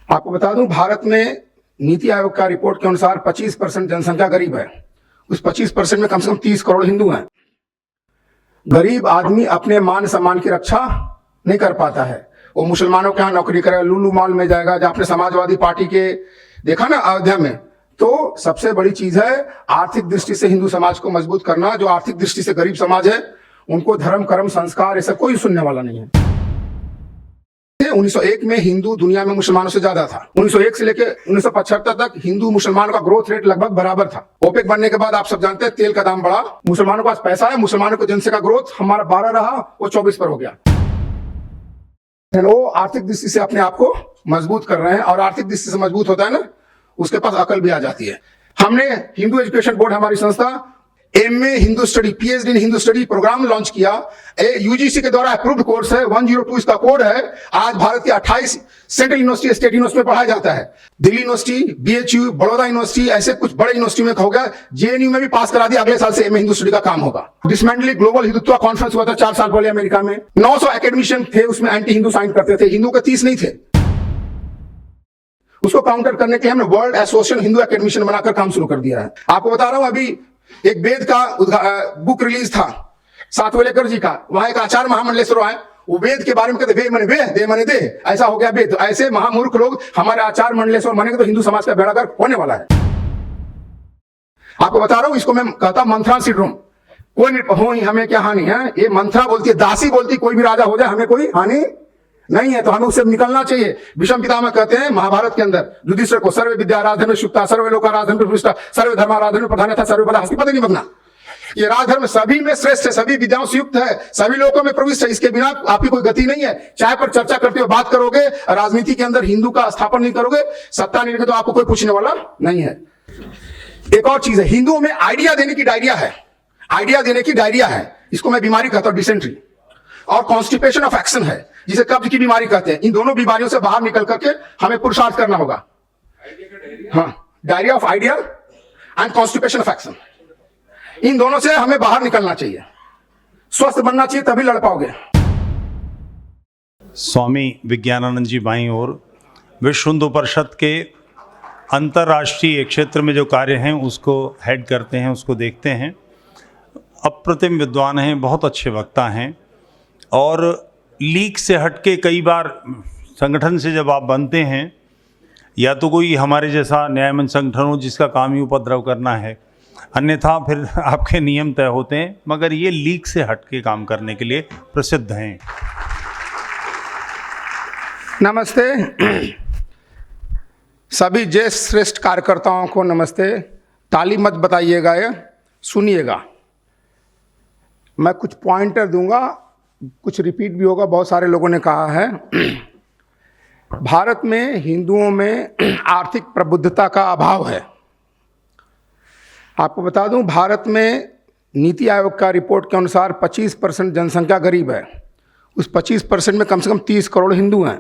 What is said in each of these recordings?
आपको बता दूं, भारत में नीति आयोग का रिपोर्ट के अनुसार 25% जनसंख्या गरीब है। उस 25% में कम से कम 30 करोड़ हिंदू हैं। गरीब आदमी अपने मान सम्मान की रक्षा नहीं कर पाता है। वो मुसलमानों के यहाँ नौकरी करेगा, लुलु मॉल में जाएगा, जहां आपने समाजवादी पार्टी के देखा ना अयोध्या में। तो सबसे बड़ी चीज है आर्थिक दृष्टि से हिंदू समाज को मजबूत करना। जो आर्थिक दृष्टि से गरीब समाज है उनको धर्म कर्म संस्कार ऐसा कोई सुनने वाला नहीं है। 1901 में हिंदू दुनिया में मुसलमानों से ज्यादा था। 1901 से लेकर 1975 तक हिंदू मुसलमानों का ग्रोथ रेट लगभग बराबर था। ओपेक बनने के बाद आप सब जानते हैं तेल का दाम बढ़ा, मुसलमानों के पास पैसा है, मुसलमानों को जनसंख्या ग्रोथ हमारा 12 रहा, वो 24 पर हो गया। वो आर्थिक दृष्टि से अपने आप को मजबूत कर रहे हैं, और आर्थिक दृष्टि से मजबूत होता है ना, उसके पास अकल भी आ जाती है। हमने हिंदू एजुकेशन बोर्ड, हमारी संस्था MA Hindu study, PhD in Hindu study programme launch किया। यूजीसी के द्वारा अप्रूव्ड कोर्स है, 102 इसका कोड है। आज भारत के 28 सेंट्रल यूनिवर्सिटी, स्टेट यूनिवर्सिटी में पढ़ाया जाता है। Delhi university, BHU, Baroda university, ऐसे कुछ बड़े यूनिवर्सिटी में हो गया। जेएनयू में भी पास करा दिया। अगले साल से एमए हिंदू स्टडी का काम होगा। डिसमेंटली ग्लोबल हिंदुत्व कॉन्फ्रेंस हुआ था 4 साल पहले अमेरिका में। 900 एकेडमिशियन थे, उसमें एंटी हिंदू साइन करते थे। हिंदू के 30 नहीं थे। उसको काउंटर करने के लिए हमने वर्ल्ड एसोसिएशन हिंदू एकेडमिशियन बनाकर काम शुरू कर दिया है। आपको बता रहा हूं, अभी एक वेद का बुक रिलीज था सातवलेकर जी का। वहां एक आचार्य महामंडलेश्वर आए, वो वेद के बारे में कहते वे मने वे, दे मने दे, ऐसा हो गया वेद। तो ऐसे महामूर्ख लोग हमारे आचार्य मंडलेश्वर बनेंगे तो हिंदू समाज का बेड़ा गर्क होने वाला है। आपको बता रहा हूं, इसको मैं कहता मंथरा सिंड्रोम। कोई हो ही हमें क्या हानि है, ये मंथरा बोलती है, दासी बोलती कोई भी राजा हो जाए हमें कोई हानि नहीं है, तो हमें उससे निकलना चाहिए। विषम पितामह कहते हैं महाभारत के अंदर युधिष्ठिर को, सर्वे विद्या आराधन में शुक्ता, सर्वे लोक आराधन में पुष्टा, सर्वे धर्म आराधन में प्रधान था, सर्वे बला हस्तिपति नहीं बनना। ये राजधर्म सभी में श्रेष्ठ है, सभी विद्याओं से युक्त है, सभी लोगों में प्रविष्ट है। इसके बिना आपकी कोई गति नहीं है। चाहे पर चर्चा करते हो, बात करोगे, राजनीति के अंदर हिंदू का स्थापन नहीं करोगे, सत्ता नहीं, तो आपको कोई पूछने वाला नहीं है। एक और चीज है, हिंदुओं में आइडिया देने की डायरिया है। आइडिया देने की डायरिया है, इसको मैं बीमारी कहता हूं, डिसेंट्री। और कॉन्स्टिपेशन ऑफ एक्शन है, जिसे कब्ज की बीमारी कहते हैं। इन दोनों बीमारियों से बाहर निकल करके हमें पुरुषार्थ करना होगा। हाँ, diarrhoea of idea and constipation of action, इन दोनों से हमें बाहर निकलना चाहिए। स्वस्थ बनना चाहिए, तभी लड़ पाओगे। स्वामी विज्ञानानंद जी बाईं ओर विश्व हिंदू परिषद के अंतर्राष्ट्रीय क्षेत्र में जो कार्य हैं उसको हेड करते हैं, उसको देखते हैं। अप्रतिम विद्वान हैं, बहुत अच्छे वक्ता हैं, और लीक से हटके कई बार संगठन से जब आप बनते हैं, या तो कोई हमारे जैसा न्यायमंच संगठन हो जिसका काम ही उपद्रव करना है, अन्यथा फिर आपके नियम तय होते हैं, मगर ये लीक से हटके काम करने के लिए प्रसिद्ध हैं। नमस्ते सभी ज्येष्ठ श्रेष्ठ कार्यकर्ताओं को नमस्ते। ताली मत बताइएगा, ये सुनिएगा। मैं कुछ पॉइंटर दूंगा, कुछ रिपीट भी होगा। बहुत सारे लोगों ने कहा है भारत में हिंदुओं में आर्थिक प्रबुद्धता का अभाव है। आपको बता दूं, भारत में नीति आयोग का रिपोर्ट के अनुसार 25% जनसंख्या गरीब है। उस 25% में कम से कम 30 करोड़ हिंदू हैं।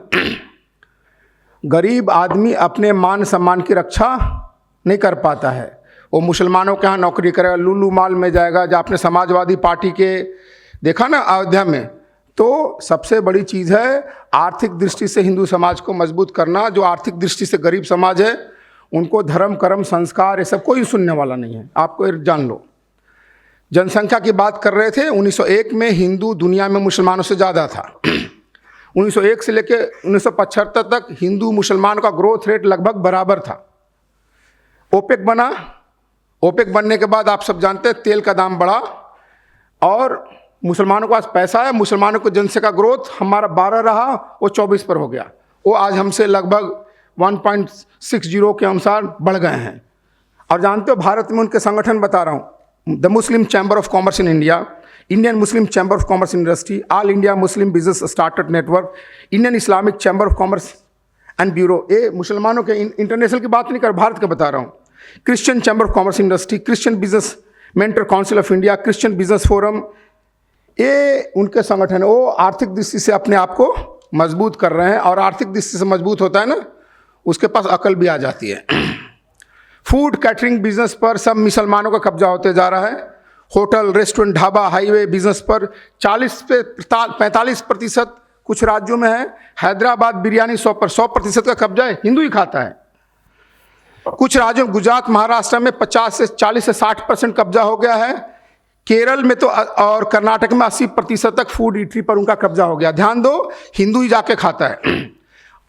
गरीब आदमी अपने मान सम्मान की रक्षा नहीं कर पाता है। वो मुसलमानों के यहाँ नौकरी करेगा, लुलु मॉल में जाएगा, जहाँ आपने समाजवादी पार्टी के देखा ना अयोध्या में। तो सबसे बड़ी चीज है आर्थिक दृष्टि से हिंदू समाज को मजबूत करना। जो आर्थिक दृष्टि से गरीब समाज है उनको धर्म कर्म संस्कार ये सब कोई सुनने वाला नहीं है। आपको जान लो। जनसंख्या की बात कर रहे थे, 1901 में हिंदू दुनिया में मुसलमानों से ज्यादा था। 1901 से लेकर 1975 तक हिंदू मुसलमान का ग्रोथ रेट लगभग बराबर था। ओपेक बना, ओपेक बनने के बाद आप सब जानते हैं तेल का दाम बढ़ा, और मुसलमानों के पास पैसा है, मुसलमानों को जनसंख्या ग्रोथ हमारा 12 रहा, वो 24 पर हो गया। वो आज हमसे लगभग 1.60 के अनुसार बढ़ गए हैं। और जानते हो भारत में उनके संगठन बता रहा हूँ, the Muslim chamber of commerce in India, Indian Muslim chamber of commerce industry, all India Muslim business startup network, Indian Islamic chamber of commerce and bureau. ये मुसलमानों के, इंटरनेशनल की बात नहीं कर, भारत का बता रहा हूँ। Christian chamber of commerce industry, Christian business mentor council of India, Christian business forum, ये उनके संगठन है। वो आर्थिक दृष्टि से अपने आप को मजबूत कर रहे हैं, और आर्थिक दृष्टि से मजबूत होता है ना, उसके पास अकल भी आ जाती है। फूड कैटरिंग बिजनेस पर सब मुसलमानों का कब्जा होते जा रहा है। Hotel restaurant dhaba highway business पर 40 से 45% कुछ राज्यों में है। हैदराबाद बिरयानी 100% का कब्जा है, हिंदू ही खाता है। कुछ राज्यों गुजरात महाराष्ट्र में 40 से 60% कब्जा हो गया है। केरल में तो और कर्नाटक में 80% तक फूड इटरी पर उनका कब्जा हो गया। ध्यान दो, हिंदू ही जाके खाता है।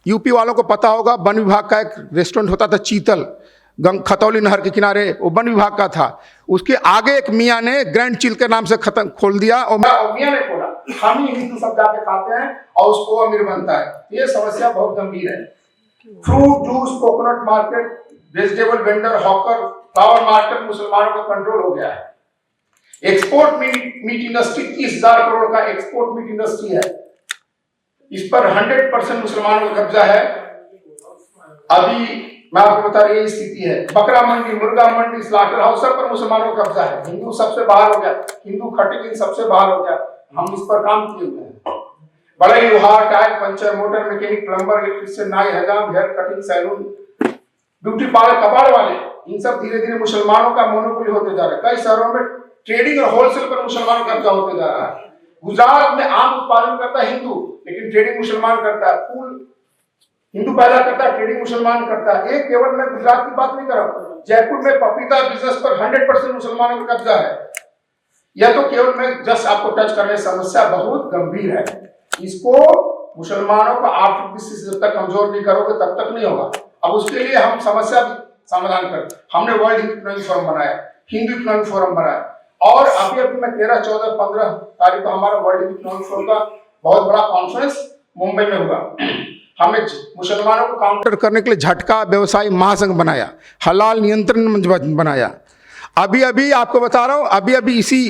यूपी वालों को पता होगा, वन विभाग का एक रेस्टोरेंट होता था चीतल, खतौली नहर के किनारे, वो वन विभाग का था। उसके आगे एक मियाँ ने ग्रैंड चिल के नाम से खोल दिया और मियाँ ने खोला, हम ही हिंदू सब जाके खाते हैं और उसको अमीर बनता है। ये समस्या बहुत गंभीर है। Fruit juice, coconut market, vegetable vendor, hawker, flower market मुसलमानों का कंट्रोल हो गया है। एक्सपोर्ट मीट इंडस्ट्री 30,000 करोड़ का एक्सपोर्ट मीट इंडस्ट्री है, इस पर 100% मुसलमानों का कब्जा है। अभी मैं आपको बता रही स्थिति है। बकरा मंडी, मुर्गा मंडी, स्लाटर हाउस पर मुसलमानों का कब्जा है। हिंदू सबसे बाहर हो गया, हिंदू खटीन सबसे बाहर हो गया। हम इस पर काम किए हुए हैं। बड़े लोहार, tyre puncture, motor mechanic, plumber, electrician, नाई, हजाम, hair cutting, salon, beauty parlour, कबाड़ वाले, इन सब धीरे धीरे मुसलमानों का मोनोपोली होते जा रहा है। कई शहरों में ट्रेडिंग और होलसेल पर मुसलमानों का कब्जा होते जा रहा है। गुजरात में आम उत्पादन करता है हिंदू, लेकिन ट्रेडिंग मुसलमान करता है। फूल हिंदू पैदा करता है, ट्रेडिंग मुसलमान करता है। एक केवल मैं गुजरात की बात नहीं कर रहा हूं, जयपुर में पपीता बिजनेस पर 100% मुसलमानों का कब्जा है। यह तो केवल मैं जस्ट आपको टच करने, समस्या बहुत गंभीर है। इसको मुसलमानों का आर्थिक दृष्टि से जब तक कमजोर नहीं करोगे तब तक नहीं होगा। अब उसके लिए हम समस्या समाधान कर, हमने वर्ल्ड हिंदू इकोनॉमिक फोरम बनाया, हिंदू इकोनॉमिक फोरम बनाया, और अभी मैं 13, 14, 15 तारीख को हमारा वर्ल्ड हिंदू इकोनॉमिक फोरम का बहुत बड़ा कॉन्फ्रेंस मुंबई में हुआ। हमने मुसलमानों को काउंटर करने के लिए झटका व्यवसायी महासंघ बनाया, हलाल नियंत्रण मंच बनाया। अभी आपको बता रहा हूं, अभी इसी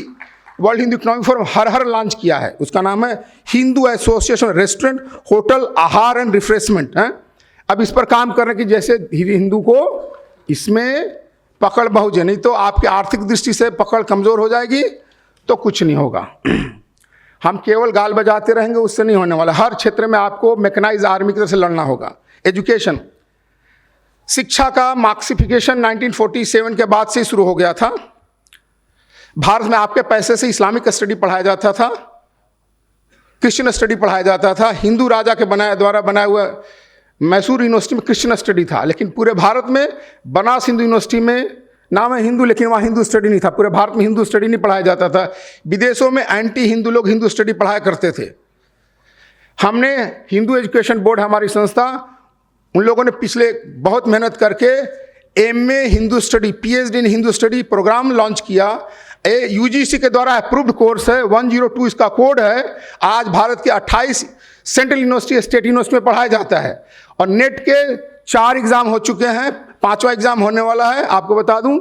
वर्ल्ड हिंदू इकोनॉमिक फोरम हर लॉन्च किया है। उसका नाम है हिंदू एसोसिएशन रेस्टोरेंट, होटल, आहार एंड रिफ्रेशमेंट है। अब इस पर काम करने की, जैसे हिंदू को इसमें पकड़ बहुत है, नहीं तो आपकी आर्थिक दृष्टि से पकड़ कमजोर हो जाएगी तो कुछ नहीं होगा। हम केवल गाल बजाते रहेंगे, उससे नहीं होने वाला। हर क्षेत्र में आपको मैकेनाइज आर्मी की तरह से लड़ना होगा। एजुकेशन, शिक्षा का मार्क्सिफिकेशन 1947 के बाद से शुरू हो गया था। भारत में आपके पैसे से इस्लामिक स्टडी पढ़ाया जाता था, क्रिश्चियन स्टडी पढ़ाया जाता था। हिंदू राजा के द्वारा बनाया हुआ मैसूर यूनिवर्सिटी में क्रिश्चियन स्टडी था, लेकिन पूरे भारत में बनास हिंदू यूनिवर्सिटी में नाम है हिंदू, लेकिन वहाँ हिंदू स्टडी नहीं था। पूरे भारत में हिंदू स्टडी नहीं पढ़ाया जाता था। विदेशों में एंटी हिंदू लोग हिंदू स्टडी पढ़ाया करते थे। हमने हिंदू एजुकेशन बोर्ड, हमारी संस्था, उन लोगों ने पिछले बहुत मेहनत करके MA हिंदू स्टडी, PhD इन हिंदू स्टडी प्रोग्राम लॉन्च किया। UGC के द्वारा अप्रूव्ड कोर्स है, 102 इसका कोड है। आज भारत के 28 सेंट्रल यूनिवर्सिटी, स्टेट यूनिवर्सिटी में पढ़ाया जाता है। और नेट के 4 एग्जाम हो चुके हैं, 5वां एग्जाम होने वाला है। आपको बता दूं,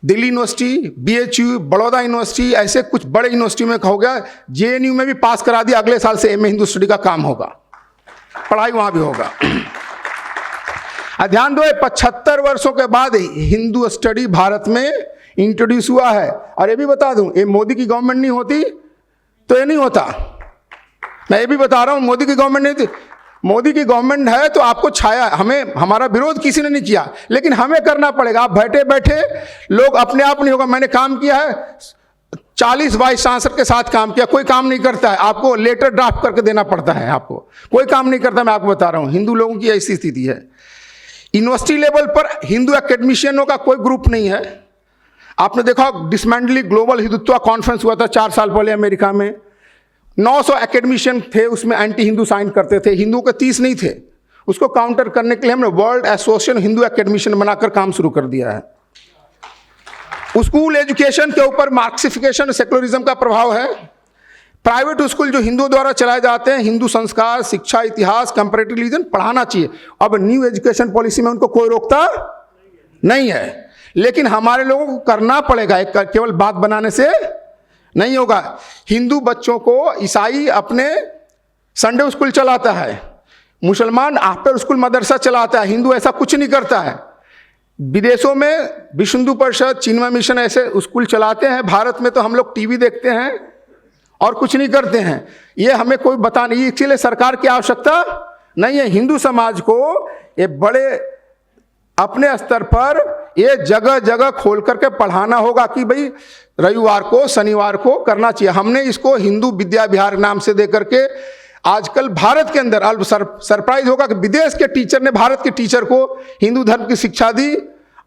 Delhi university, BHU, Baroda university, ऐसे कुछ बड़े यूनिवर्सिटी में हो गया। JNU में भी पास करा दिया, अगले साल से MA हिंदू स्टडी का काम होगा, पढ़ाई वहां भी होगा। ध्यान दो, 75 वर्षों के बाद हिंदू स्टडी भारत में इंट्रोड्यूस हुआ है। और ये भी बता दूं, ये मोदी की गवर्नमेंट नहीं होती तो ये नहीं होता। मैं ये भी बता रहा हूं, मोदी की गवर्नमेंट नहीं थी। मोदी की गवर्नमेंट है तो आपको छाया, हमें, हमारा विरोध किसी ने नहीं किया, लेकिन हमें करना पड़ेगा। आप बैठे बैठे लोग अपने आप नहीं होगा। मैंने काम किया है, 40 वाइस चांसलर के साथ काम किया, कोई काम नहीं करता है। आपको लेटर ड्राफ्ट करके देना पड़ता है, आपको कोई काम नहीं करता। मैं आपको बता रहा हूं, हिंदू लोगों की ऐसी स्थिति है। यूनिवर्सिटी लेवल पर हिंदू एकेडमिशियनों का कोई ग्रुप नहीं है। आपने देखा डिसमेंटली ग्लोबल हिंदुत्व कॉन्फ्रेंस हुआ था 4 साल पहले अमेरिका में। 900 एकेडमिशियन थे, उसमें एंटी हिंदू साइन करते थे, हिंदुओं के 30 नहीं थे। उसको काउंटर करने के लिए हमने वर्ल्ड एसोसिएशन हिंदू एकेडमिशियन बनाकर काम शुरू कर दिया है। स्कूल एजुकेशन के ऊपर मार्क्सिफिकेशन, सेकुलरिज्म का प्रभाव है। प्राइवेट स्कूल जो हिंदुओं द्वारा चलाए जाते हैं, हिंदू संस्कार, शिक्षा, इतिहास, कंपैरेटिव रिलीजन पढ़ाना चाहिए। अब न्यू एजुकेशन पॉलिसी में उनको कोई रोकता नहीं है, लेकिन हमारे लोगों को करना पड़ेगा। एक केवल बात बनाने से नहीं होगा। हिंदू बच्चों को ईसाई अपने संडे स्कूल चलाता है, मुसलमान आफ्टर स्कूल मदरसा चलाता है, हिंदू ऐसा कुछ नहीं करता है। विदेशों में विश्व हिंदू परिषद, चिन्मय मिशन ऐसे स्कूल चलाते हैं। भारत में तो हम लोग टीवी देखते हैं और कुछ नहीं करते हैं। ये हमें कोई बता नहीं, इसलिए सरकार की आवश्यकता नहीं है। हिंदू समाज को ये बड़े अपने स्तर पर ये जगह जगह खोल करके पढ़ाना होगा कि भाई रविवार को, शनिवार को करना चाहिए। हमने इसको हिंदू विद्या विहार नाम से दे करके आजकल भारत के अंदर अल्प सरप्राइज होगा कि विदेश के टीचर ने भारत के टीचर को हिंदू धर्म की शिक्षा दी,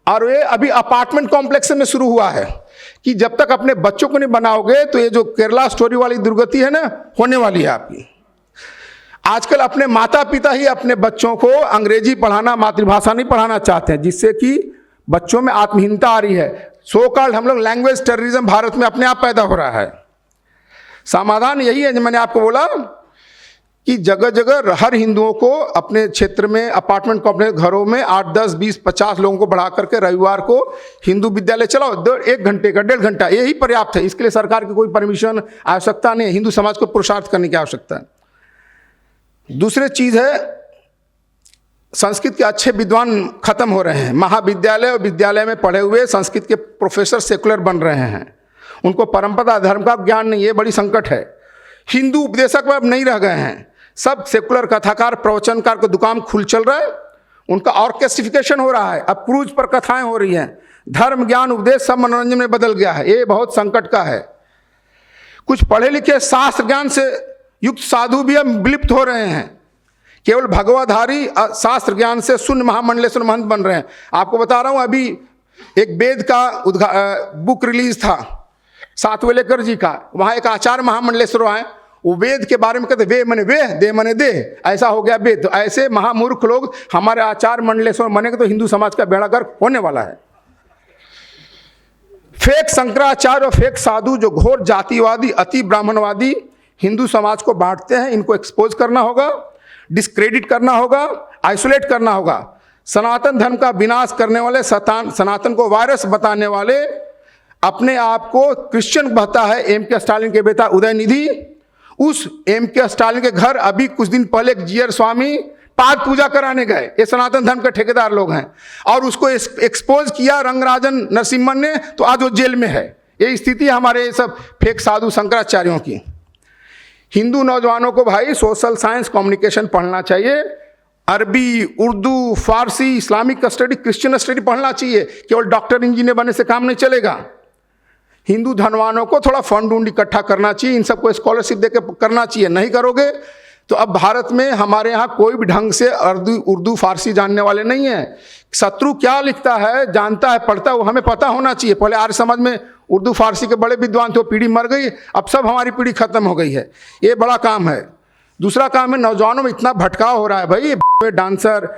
और ये अभी अपार्टमेंट कॉम्प्लेक्स में शुरू हुआ है कि जब तक अपने बच्चों को नहीं बनाओगे तो ये जो केरला स्टोरी वाली दुर्गति है ना, होने वाली है आपकी। आजकल अपने माता पिता ही अपने बच्चों को अंग्रेजी पढ़ाना, मातृभाषा नहीं पढ़ाना चाहते हैं, जिससे कि बच्चों में आत्महीनता आ रही है। सो कॉल्ड हम लोग लैंग्वेज टेररिज्म भारत में अपने आप पैदा हो रहा है। समाधान यही है जो मैंने आपको बोला कि जगह जगह हर हिंदुओं को अपने क्षेत्र में अपार्टमेंट कॉम्प्लेक्स घरों में 8, 10, 20, 50 लोगों को बढ़ा करके रविवार को हिंदू विद्यालय चलाओ, 1 घंटे का 1.5 घंटा, यही पर्याप्त है। इसके लिए सरकार की कोई परमिशन आवश्यकता नहीं है, हिंदू समाज को पुरुषार्थ करने की आवश्यकता है। दूसरी चीज़ है, संस्कृत के अच्छे विद्वान खत्म हो रहे हैं। महाविद्यालय और विद्यालय में पढ़े हुए संस्कृत के प्रोफेसर सेकुलर बन रहे हैं, उनको परंपरा धर्म का ज्ञान नहीं, ये बड़ी संकट है। हिंदू उपदेशक अब नहीं रह गए हैं, सब सेकुलर कथाकार प्रवचनकार को दुकान खुल चल रहा है, उनका ऑर्केस्ट्रिफिकेशन हो रहा है। अब क्रूज पर कथाएं हो रही हैं, धर्म ज्ञान उपदेश सब मनोरंजन में बदल गया है, ये बहुत संकट का है। कुछ पढ़े लिखे शास्त्र ज्ञान से युक्त साधु भी अब विलुप्त हो रहे हैं, केवल भगवाधारी शास्त्र ज्ञान से शून्य महामंडलेश्वर महंत बन रहे हैं। आपको बता रहा हूँ, अभी एक वेद का बुक रिलीज था सातवेलेकर जी का, वहाँ एक आचार्य महामंडलेश्वर आए, वो वेद के बारे में कहते वे मने वे, दे मने दे, ऐसा हो गया वेद। तो ऐसे महामूर्ख लोग हमारे आचार्य मंडलेश्वर बनेंगे तो हिंदू समाज का बेड़ा गर्क होने वाला है। फेक शंकराचार्य और फेक साधु जो घोर जातिवादी अति ब्राह्मणवादी हिंदू समाज को बांटते हैं, इनको एक्सपोज करना होगा, डिस्क्रेडिट करना होगा, आइसोलेट करना होगा। सनातन धर्म का विनाश करने वाले, सनातन को वायरस बताने वाले, अपने आप को क्रिश्चियन कहता है एम.के. स्टालिन के बेटा उदयनिधि, उस एम.के. स्टालिन के घर अभी कुछ दिन पहले एक जीयर स्वामी पाद पूजा कराने गए, ये सनातन धर्म के ठेकेदार लोग हैं, और उसको एक्सपोज किया रंगराजन नरसिम्हन ने, तो आज वो जेल में है। ये स्थिति है हमारे सब फेक साधु शंकराचार्यों की। हिंदू नौजवानों को भाई सोशल साइंस कम्युनिकेशन पढ़ना चाहिए, अरबी, उर्दू, फारसी, इस्लामिक स्टडी, क्रिश्चियन स्टडी पढ़ना चाहिए। केवल डॉक्टर इंजीनियर बनने से काम नहीं चलेगा। हिंदू धनवानों को थोड़ा फंड उंड इकट्ठा करना चाहिए, इन सबको स्कॉलरशिप देकर करना चाहिए। नहीं करोगे तो अब भारत में हमारे यहाँ कोई भी ढंग से उर्दू फारसी जानने वाले नहीं हैं। शत्रु क्या लिखता है, जानता है, पढ़ता है, वो हमें पता होना चाहिए। पहले आर्य समाज में उर्दू फारसी के बड़े विद्वान थे, वो पीढ़ी मर गई, अब सब हमारी पीढ़ी खत्म हो गई है। ये बड़ा काम है। दूसरा काम है, नौजवानों में इतना भटकाव हो रहा है भाई, dancer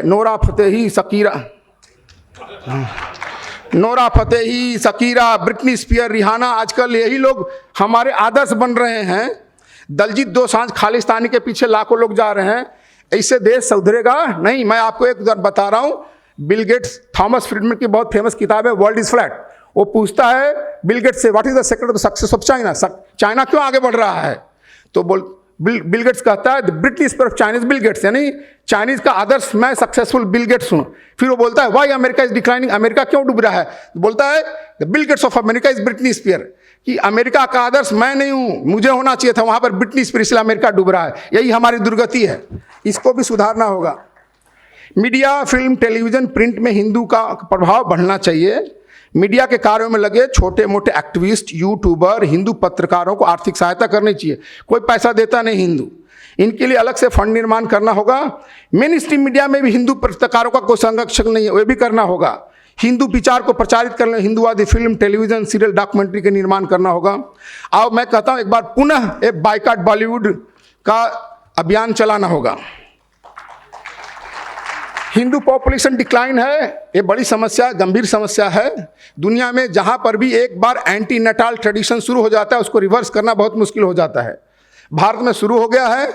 Nora Fatehi, Shakira, Britney Spear, Rihanna, आजकल यही लोग हमारे आदर्श बन रहे हैं। दलजीत दोसांझ खालिस्तानी के पीछे लाखों लोग जा रहे हैं। इससे देश सुधरेगा नहीं। मैं आपको एक बता रहा हूँ, बिल गेट्स, थॉमस फ्रीडमैन की बहुत फेमस किताब है वर्ल्ड इज फ्लैट। वो पूछता है बिल गेट्स से, what is the secret of success of China, China क्यों आगे बढ़ रहा है? तो बिल गेट्स कहता है द ब्रिटिश पर चाइनीज बिल गेट्स, यानी चाइनीज का आदर्श मैं सक्सेसफुल बिल गेट्स हूँ। फिर वो बोलता है why America is declining, America क्यों डूब रहा है? तो बोलता है the Bill Gates of America is Britney Spear, कि अमेरिका का आदर्श मैं नहीं हूँ, मुझे होना चाहिए था, वहाँ पर ब्रिटनी स्पीयर, इसलिए अमेरिका डूब रहा है। यही हमारी दुर्गति है, इसको भी सुधारना होगा। मीडिया, फिल्म, टेलीविजन, प्रिंट में हिंदू का प्रभाव बढ़ना चाहिए। मीडिया के कार्यों में लगे छोटे मोटे एक्टिविस्ट, यूट्यूबर, हिंदू पत्रकारों को आर्थिक सहायता करनी चाहिए। कोई पैसा देता नहीं हिंदू, इनके लिए अलग से फंड निर्माण करना होगा। मेन स्ट्रीम मीडिया में भी हिंदू पत्रकारों का कोई संरक्षक नहीं है, वे भी करना होगा। हिंदू विचार को प्रचारित करने हिंदुवादी फिल्म, टेलीविजन, सीरियल, डॉक्यूमेंट्री के निर्माण करना होगा। अब मैं कहता हूँ एक बार पुनः एक बाइकॉट बॉलीवुड का अभियान चलाना होगा। हिंदू पॉपुलेशन डिक्लाइन है, ये बड़ी समस्या, गंभीर समस्या है। दुनिया में जहाँ पर भी एक बार एंटी नटाल ट्रेडिशन शुरू हो जाता है, उसको रिवर्स करना बहुत मुश्किल हो जाता है। भारत में शुरू हो गया है।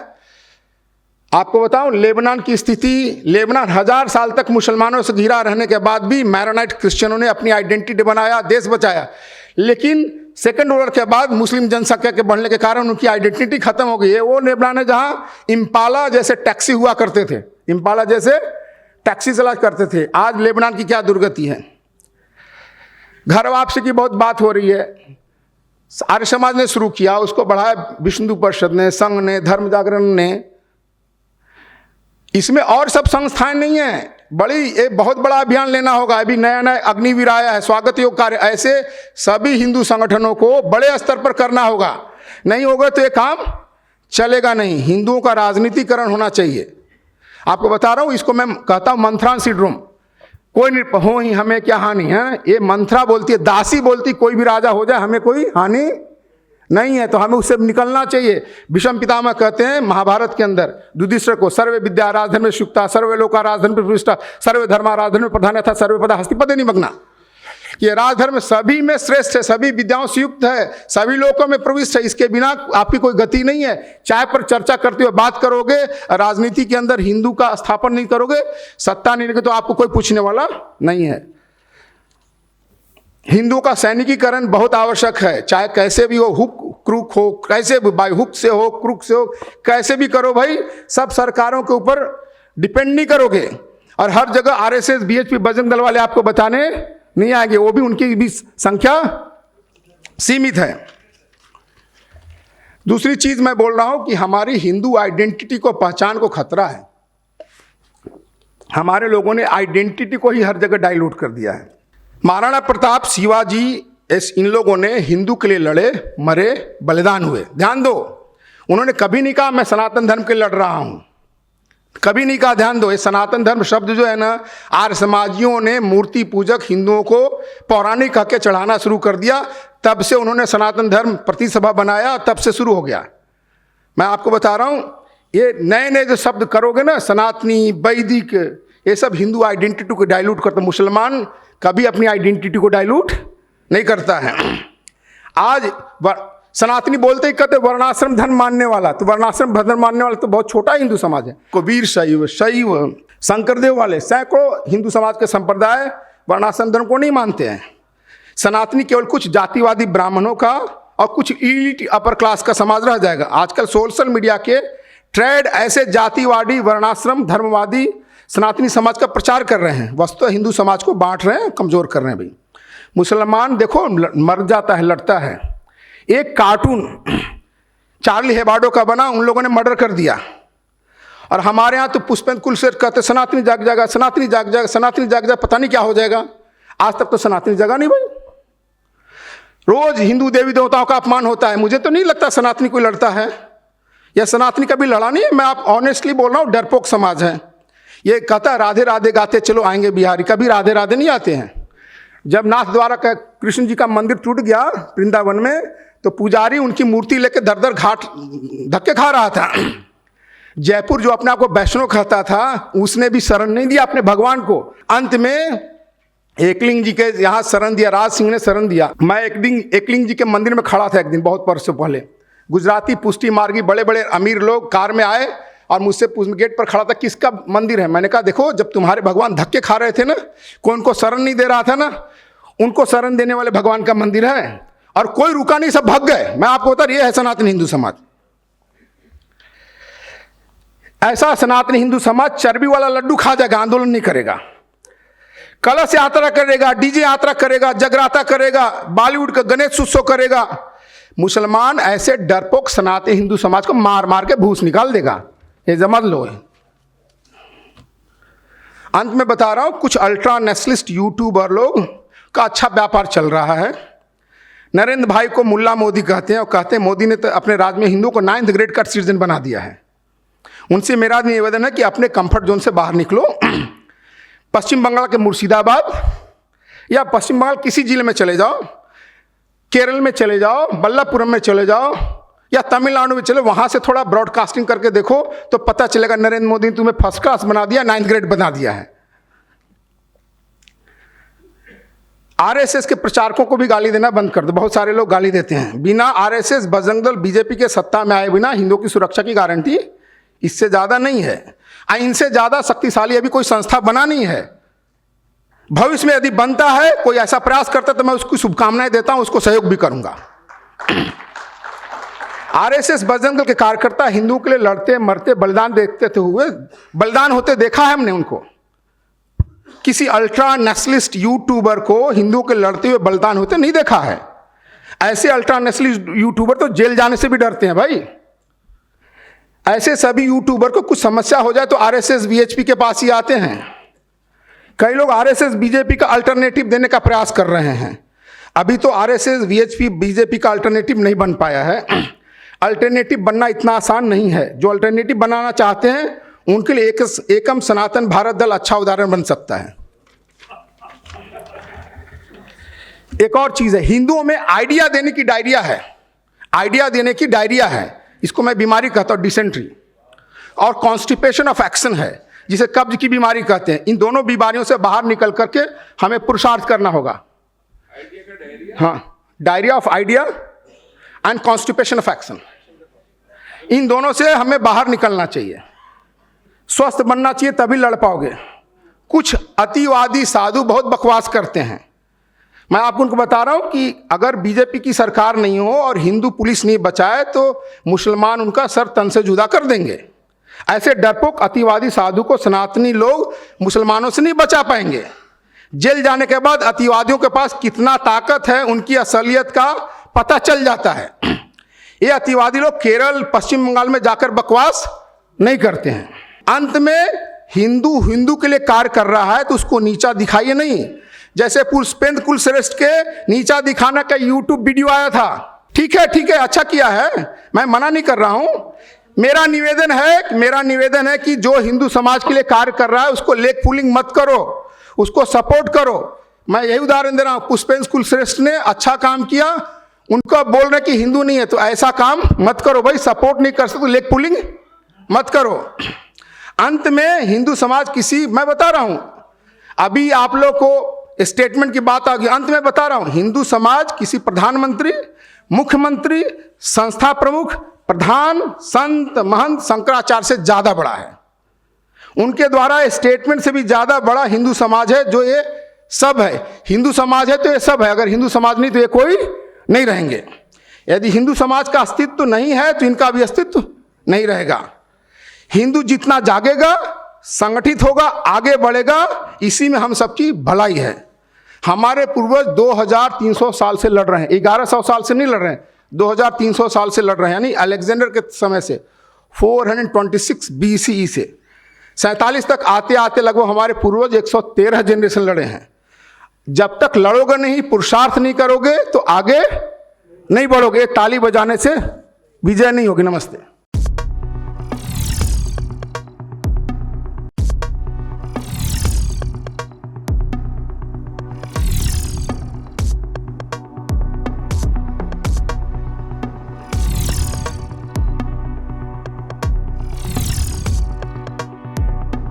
आपको बताऊं, लेबनान की स्थिति, लेबनान 1000 साल तक मुसलमानों से घिरा रहने के बाद भी मैरोनाइट क्रिश्चियनों ने अपनी आइडेंटिटी बनाया, देश बचाया। लेकिन सेकेंड वर्ल्ड के बाद मुस्लिम जनसंख्या के बढ़ने के कारण उनकी आइडेंटिटी खत्म हो गई है। वो लेबनान है जहाँ इम्पाला जैसे टैक्सी हुआ करते थे, इम्पाला जैसे टैक्सी चला करते थे। आज लेबनान की क्या दुर्गति है। घर वापसी की बहुत बात हो रही है, आर्य समाज ने शुरू किया, उसको बढ़ाया विश्व हिंदू परिषद ने, संघ ने, धर्म जागरण ने। इसमें और सब संस्थाएं नहीं है, एक बहुत बड़ा अभियान लेना होगा। अभी नया नया अग्निवीर आया है, स्वागत योग कार्य, ऐसे सभी हिंदू संगठनों को बड़े स्तर पर करना होगा। नहीं होगा तो ये काम चलेगा नहीं। हिंदुओं का राजनीतिकरण होना चाहिए। आपको बता रहा हूँ, इसको मैं कहता हूँ मंथरा सिंड्रोम। कोई नहीं हो ही हमें क्या हानि है, ये मंथरा बोलती है, दासी बोलती कोई भी राजा हो जाए हमें कोई हानि नहीं है, तो हमें उससे निकलना चाहिए। भीष्म पितामह कहते हैं महाभारत के अंदर युधिष्ठिर को, सर्वे विद्या राजधर्म में शुक्ता, सर्वे लोका राजधर्म में प्रतिष्ठा, सर्वे धर्मा राजधर्म में प्रधान था, सर्वे पदा हस्तिपदे निमग्ना। ये राजधर्म सभी में श्रेष्ठ है, सभी विद्याओं से युक्त है, सभी लोकों में प्रविष्ट है, इसके बिना आपकी कोई गति नहीं है। चाय पर चर्चा करते हुए बात करोगे, राजनीति के अंदर हिंदू का स्थापन नहीं करोगे, सत्ता नहीं तो आपको कोई पूछने वाला नहीं है। हिंदुओं का सैनिकीकरण बहुत आवश्यक है, चाहे कैसे भी हो, हुक क्रुक हो, कैसे भी बाई हुक से हो, क्रुक से हो, कैसे भी करो भाई, सब सरकारों के ऊपर डिपेंड नहीं करोगे। और हर जगह आरएसएस, बीएचपी, बजरंग दल वाले आपको बताने नहीं आएंगे, वो भी उनकी भी संख्या सीमित है। दूसरी चीज मैं बोल रहा हूं कि हमारी हिंदू आइडेंटिटी को, पहचान को खतरा है। हमारे लोगों ने आइडेंटिटी को ही हर जगह डाइल्यूट कर दिया है। महाराणा प्रताप, शिवाजी, इन लोगों ने हिंदू के लिए लड़े, मरे, बलिदान हुए। ध्यान दो, उन्होंने कभी नहीं कहा मैं सनातन धर्म के लिए लड़ रहा हूं, कभी नहीं कहा। ध्यान दो, ये सनातन धर्म शब्द जो है ना, आर्य समाजियों ने मूर्ति पूजक हिंदुओं को पौराणिक कह के चढ़ाना शुरू कर दिया, तब से उन्होंने सनातन धर्म प्रतिसभा बनाया, तब से शुरू हो गया। मैं आपको बता रहा हूं, ये नए नए जो शब्द करोगे ना, सनातनी, वैदिक, ये सब हिंदू आइडेंटिटी को डाइल्यूट करते। मुसलमान कभी अपनी आइडेंटिटी को डाइल्यूट नहीं करता है। आज सनातनी बोलते ही कहते वर्णाश्रम धर्म मानने वाला, तो वर्णाश्रम धर्म मानने वाला तो बहुत छोटा हिंदू समाज है। कबीर शैव, शंकरदेव वाले सैकड़ों हिंदू समाज के संप्रदाय वर्णाश्रम धर्म को नहीं मानते हैं। सनातनी केवल कुछ जातिवादी ब्राह्मणों का और कुछ इलीट अपर क्लास का समाज रह जाएगा। आजकल सोशल मीडिया के ट्रेड ऐसे जातिवादी, वर्णाश्रम, धर्मवादी सनातनी समाज का प्रचार कर रहे हैं, वस्तुतः हिंदू समाज को बांट रहे हैं, कमजोर कर रहे हैं। भाई मुसलमान देखो मर जाता है, लड़ता है। एक कार्टून चार्ली हेबाडो का बना, उन लोगों ने मर्डर कर दिया। और हमारे यहाँ तो पुष्पेंद्र कुलशेखर कहते सनातनी जाग जाएगा, सनातनी जाग जाएगा, सनातनी जाग जाएगा, पता नहीं क्या हो जाएगा। आज तक तो सनातनी जगा नहीं भाई। रोज हिंदू देवी देवताओं का अपमान होता है। मुझे तो नहीं लगता सनातनी कोई लड़ता है, या सनातनी कभी लड़ा नहीं है। मैं आप ऑनेस्टली बोल रहा हूँ, डरपोक समाज है। ये कहता राधे राधे गाते चलो आएंगे बिहारी, कभी राधे राधे नहीं आते हैं। जब नाथ द्वारा का कृष्ण जी का मंदिर टूट गया वृंदावन में, तो पुजारी उनकी मूर्ति लेकर दर दर घाट धक्के खा रहा था। जयपुर जो अपने आप को वैष्णव कहता था, उसने भी शरण नहीं दिया अपने भगवान को। अंत में एकलिंग जी के यहाँ शरण दिया, राज सिंह ने शरण दिया। मैं एकलिंग जी के मंदिर में खड़ा था एक दिन, बहुत वर्षों पहले। गुजराती पुष्टि मार्गी बड़े बड़े अमीर लोग कार में आए और मुझसे गेट पर खड़ा था, किसका मंदिर है। मैंने कहा देखो, जब तुम्हारे भगवान धक्के खा रहे थे ना, कौन को शरण नहीं दे रहा था ना, उनको शरण देने वाले भगवान का मंदिर है। और कोई रुका नहीं, सब भाग गए। मैं आपको बता, ये है सनातन हिंदू समाज। ऐसा सनातन हिंदू समाज चर्बी वाला लड्डू खा जाएगा, आंदोलन नहीं करेगा। कलश यात्रा करेगा, डीजे यात्रा करेगा, जगराता करेगा, बॉलीवुड का गणेश उत्सव करेगा। मुसलमान ऐसे डरपोक सनातन हिंदू समाज को मार मार के भूस निकाल देगा, ये समझ लो। अंत में बता रहा हूं, कुछ अल्ट्रा नेशनलिस्ट यूट्यूबर लोग का अच्छा व्यापार चल रहा है। नरेंद्र भाई को मुल्ला मोदी कहते हैं, और कहते हैं मोदी ने तो अपने राज्य में हिंदुओं को 9th ग्रेड का सिटीजन बना दिया है। उनसे मेरा निवेदन है कि अपने कंफर्ट जोन से बाहर निकलो। पश्चिम बंगाल के मुर्शिदाबाद या पश्चिम बंगाल किसी जिले में चले जाओ, केरल में चले जाओ, बल्लभपुरम में चले जाओ, या तमिलनाडु में चलो, वहां से थोड़ा ब्रॉडकास्टिंग करके देखो तो पता चलेगा नरेंद्र मोदी ने तुम्हें फर्स्ट क्लास बना दिया, 9th ग्रेड बना दिया है। आरएसएस के प्रचारकों को भी गाली देना बंद कर दो। बहुत सारे लोग गाली देते हैं। बिना आरएसएस, बजरंग दल, बीजेपी के सत्ता में आए बिना हिंदुओं की सुरक्षा की गारंटी इससे ज्यादा नहीं है। इनसे ज्यादा शक्तिशाली अभी कोई संस्था बना नहीं है। भविष्य में यदि बनता है, कोई ऐसा प्रयास करता, तो मैं उसको शुभकामनाएं देता हूं, उसको सहयोग भी करूंगा। आरएसएस, बजरंग दल के कार्यकर्ता हिंदुओं के लिए लड़ते, मरते, बलिदान होते देखा है हमने उनको। किसी अल्ट्रा नेशनलिस्ट यूट्यूबर को हिंदुओं के लड़ते हुए बलिदान होते नहीं देखा है। ऐसे अल्ट्रा नेशनलिस्ट यूट्यूबर तो जेल जाने से भी डरते हैं भाई। ऐसे सभी यूट्यूबर को कुछ समस्या हो जाए तो आरएसएस, बीएचपी के पास ही आते हैं। कई लोग आरएसएस, बीजेपी का अल्टरनेटिव देने का प्रयास कर रहे हैं। अभी तो आरएसएस, बीएचपी, बीजेपी का अल्टरनेटिव नहीं बन पाया है। अल्टरनेटिव बनना इतना आसान नहीं है। जो अल्टरनेटिव बनाना चाहते हैं उनके लिए एकम सनातन भारत दल अच्छा उदाहरण बन सकता है। एक और चीज है, हिंदुओं में आइडिया देने की डायरिया है, आइडिया देने की डायरिया है। इसको मैं बीमारी कहता हूं, डिसेंट्री, और कॉन्स्टिपेशन ऑफ एक्शन है जिसे कब्ज की बीमारी कहते हैं। इन दोनों बीमारियों से बाहर निकल करके हमें पुरुषार्थ करना होगा। हाँ, diarrhoea of idea and constipation of action, इन दोनों से हमें बाहर निकलना चाहिए। स्वस्थ बनना चाहिए, तभी लड़ पाओगे। कुछ अतिवादी साधु बहुत बकवास करते हैं। मैं आपको उनको बता रहा हूं कि अगर बीजेपी की सरकार नहीं हो और हिंदू पुलिस नहीं बचाए तो मुसलमान उनका सर तन से जुदा कर देंगे। ऐसे डरपोक अतिवादी साधु को सनातनी लोग मुसलमानों से नहीं बचा पाएंगे। जेल जाने के बाद अतिवादियों के पास कितना ताकत है, उनकी असलियत का पता चल जाता है। ये अतिवादी लोग केरल, पश्चिम बंगाल में जाकर बकवास नहीं करते हैं। अंत में हिंदू के लिए कार्य कर रहा है तो उसको नीचा दिखाइए नहीं। जैसे पुष्पेंद्र कुलश्रेष्ठ के नीचा दिखाना का यूट्यूब वीडियो आया था, ठीक है, अच्छा किया है, मैं मना नहीं कर रहा हूं। मेरा निवेदन है कि जो हिंदू समाज के लिए कार्य कर रहा है उसको लेग पुलिंग मत करो, उसको सपोर्ट करो। मैं यही उदाहरण दे रहा हूं, पुष्पेंद्र कुलश्रेष्ठ ने अच्छा काम किया, उनको बोल रहे कि हिंदू नहीं है तो ऐसा काम मत करो भाई, सपोर्ट नहीं कर सकते तो लेग पुलिंग मत करो। अंत में हिंदू समाज मैं बता रहा हूं, अभी आप लोग को स्टेटमेंट की बात आ गई, अंत में बता रहा हूं, हिंदू समाज किसी प्रधानमंत्री, मुख्यमंत्री, संस्था प्रमुख, प्रधान, संत, महंत, शंकराचार्य से ज्यादा बड़ा है। उनके द्वारा स्टेटमेंट से भी ज्यादा बड़ा हिंदू समाज है, जो ये सब है। हिंदू समाज है तो ये सब है, अगर हिंदू समाज नहीं तो ये कोई नहीं रहेंगे। यदि हिंदू समाज का अस्तित्व नहीं है तो इनका भी अस्तित्व नहीं रहेगा। हिंदू जितना जागेगा, संगठित होगा, आगे बढ़ेगा, इसी में हम सबकी भलाई है। हमारे पूर्वज 2300 साल से लड़ रहे हैं, 1100 साल से नहीं लड़ रहे हैं, 2300 साल से लड़ रहे हैं। यानी अलेक्जेंडर के समय से 426 BCE से 47 तक आते आते लगभग हमारे पूर्वज 113 जनरेशन लड़े हैं। जब तक लड़ोगे नहीं, पुरुषार्थ नहीं करोगे तो आगे नहीं बढ़ोगे। ताली बजाने से विजय नहीं होगी। नमस्ते।